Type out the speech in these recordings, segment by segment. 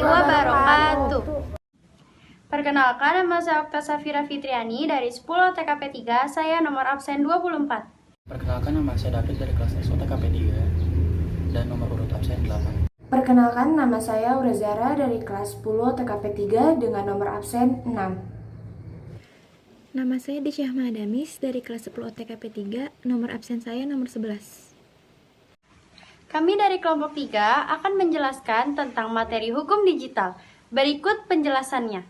warahmatullahi wabarakatuh. Perkenalkan, nama saya Okta Safira Fitriani dari 10 TKP 3, saya nomor absen 24. Perkenalkan, nama saya David dari kelas SO TKP 3 dan nomor urut absen 8. Perkenalkan, nama saya Urazara dari kelas 10 TKP 3 dengan nomor absen 6. Nama saya Disyah Mahadamis dari kelas 10 TKP 3, nomor absen saya nomor 11. Kami dari kelompok 3 akan menjelaskan tentang materi hukum digital. Berikut penjelasannya.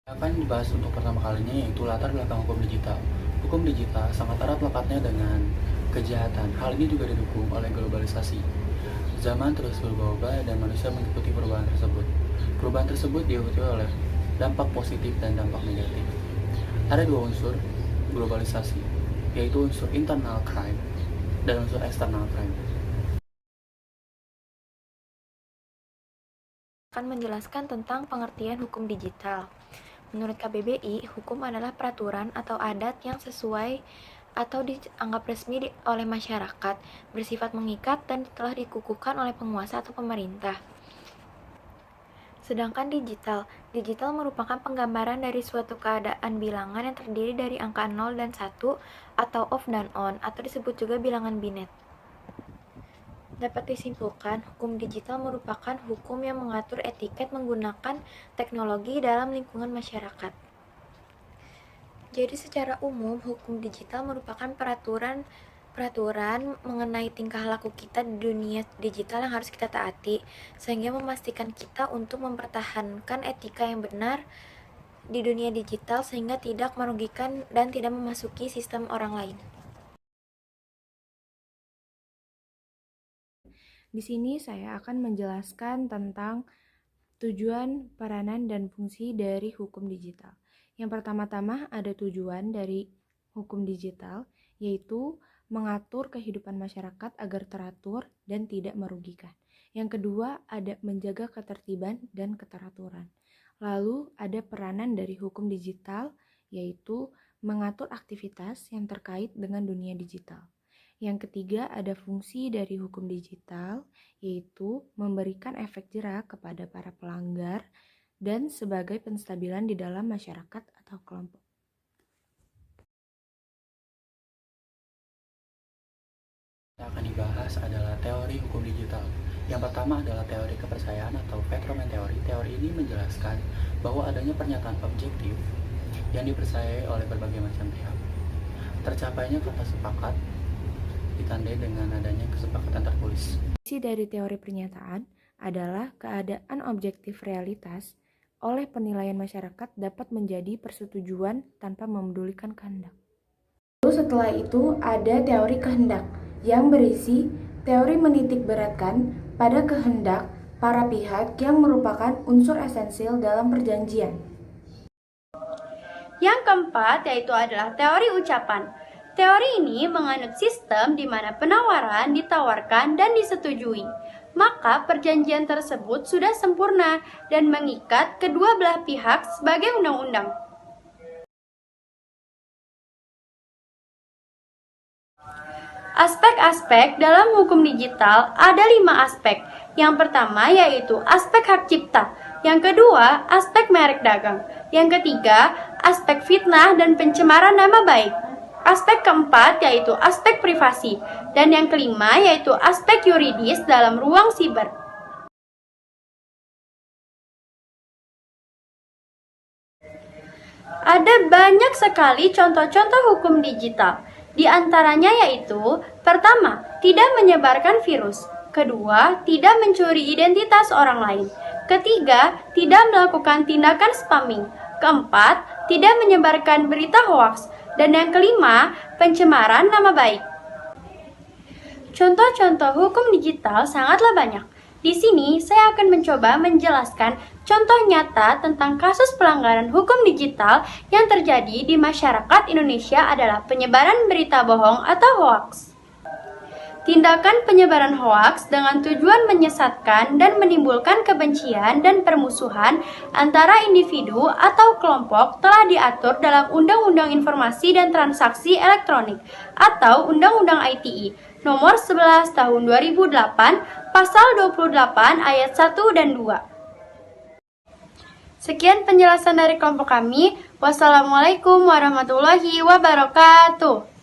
Akan dibahas untuk pertama kalinya yaitu latar belakang hukum digital. Hukum digital sangat erat lekatnya dengan kejahatan. Hal ini juga didukung oleh globalisasi. Zaman terus berubah-ubah dan manusia mengikuti perubahan tersebut. Perubahan tersebut diikuti oleh dampak positif dan dampak negatif. Ada dua unsur globalisasi, yaitu unsur internal crime dan unsur external crime. Akan menjelaskan tentang pengertian hukum digital. Menurut KBBI, hukum adalah peraturan atau adat yang sesuai atau dianggap resmi oleh masyarakat, bersifat mengikat dan telah dikukuhkan oleh penguasa atau pemerintah. Sedangkan digital merupakan penggambaran dari suatu keadaan bilangan yang terdiri dari angka 0 dan 1 atau off dan on, atau disebut juga bilangan binet. Dapat disimpulkan, hukum digital merupakan hukum yang mengatur etiket menggunakan teknologi dalam lingkungan masyarakat. Jadi secara umum, hukum digital merupakan peraturan mengenai tingkah laku kita di dunia digital yang harus kita taati, sehingga memastikan kita untuk mempertahankan etika yang benar di dunia digital sehingga tidak merugikan dan tidak memasuki sistem orang lain. Di sini saya akan menjelaskan tentang tujuan, peranan, dan fungsi dari hukum digital. Yang pertama-tama ada tujuan dari hukum digital, yaitu mengatur kehidupan masyarakat agar teratur dan tidak merugikan. Yang kedua ada menjaga ketertiban dan keteraturan. Lalu ada peranan dari hukum digital, yaitu mengatur aktivitas yang terkait dengan dunia digital. Yang ketiga ada fungsi dari hukum digital, yaitu memberikan efek jera kepada para pelanggar dan sebagai penstabilan di dalam masyarakat atau kelompok. Yang akan dibahas adalah teori hukum digital. Yang pertama adalah teori kepercayaan atau Vetterman Theory. Teori ini menjelaskan bahwa adanya pernyataan objektif yang dipercayai oleh berbagai macam pihak. Tercapainya kata sepakat ditandai dengan adanya kesepakatan tertulis. Isi dari teori pernyataan adalah keadaan objektif realitas oleh penilaian masyarakat dapat menjadi persetujuan tanpa memedulikan kehendak. Lalu setelah itu ada teori kehendak yang berisi teori menitik beratkan pada kehendak para pihak yang merupakan unsur esensial dalam perjanjian. Yang keempat yaitu adalah teori ucapan. Teori ini menganut sistem di mana penawaran ditawarkan dan disetujui. Maka perjanjian tersebut sudah sempurna dan mengikat kedua belah pihak sebagai undang-undang. Aspek-aspek dalam hukum digital ada 5 aspek. Yang pertama yaitu aspek hak cipta. Yang kedua, aspek merek dagang. Yang ketiga, aspek fitnah dan pencemaran nama baik. Aspek keempat yaitu aspek privasi. Dan yang kelima yaitu aspek yuridis dalam ruang siber. Ada banyak sekali contoh-contoh hukum digital. Di antaranya yaitu, pertama, tidak menyebarkan virus. Kedua, tidak mencuri identitas orang lain. Ketiga, tidak melakukan tindakan spamming. Keempat, tidak menyebarkan berita hoaks. Dan yang kelima, pencemaran nama baik. Contoh-contoh hukum digital sangatlah banyak. Di sini, saya akan mencoba menjelaskan contoh nyata tentang kasus pelanggaran hukum digital yang terjadi di masyarakat Indonesia adalah penyebaran berita bohong atau hoaks. tindakan penyebaran hoaks dengan tujuan menyesatkan dan menimbulkan kebencian dan permusuhan antara individu atau kelompok telah diatur dalam Undang-Undang Informasi dan Transaksi Elektronik atau Undang-Undang ITE Nomor 11 Tahun 2008, Pasal 28 Ayat 1 dan 2. Sekian penjelasan dari kelompok kami. Wassalamualaikum warahmatullahi wabarakatuh.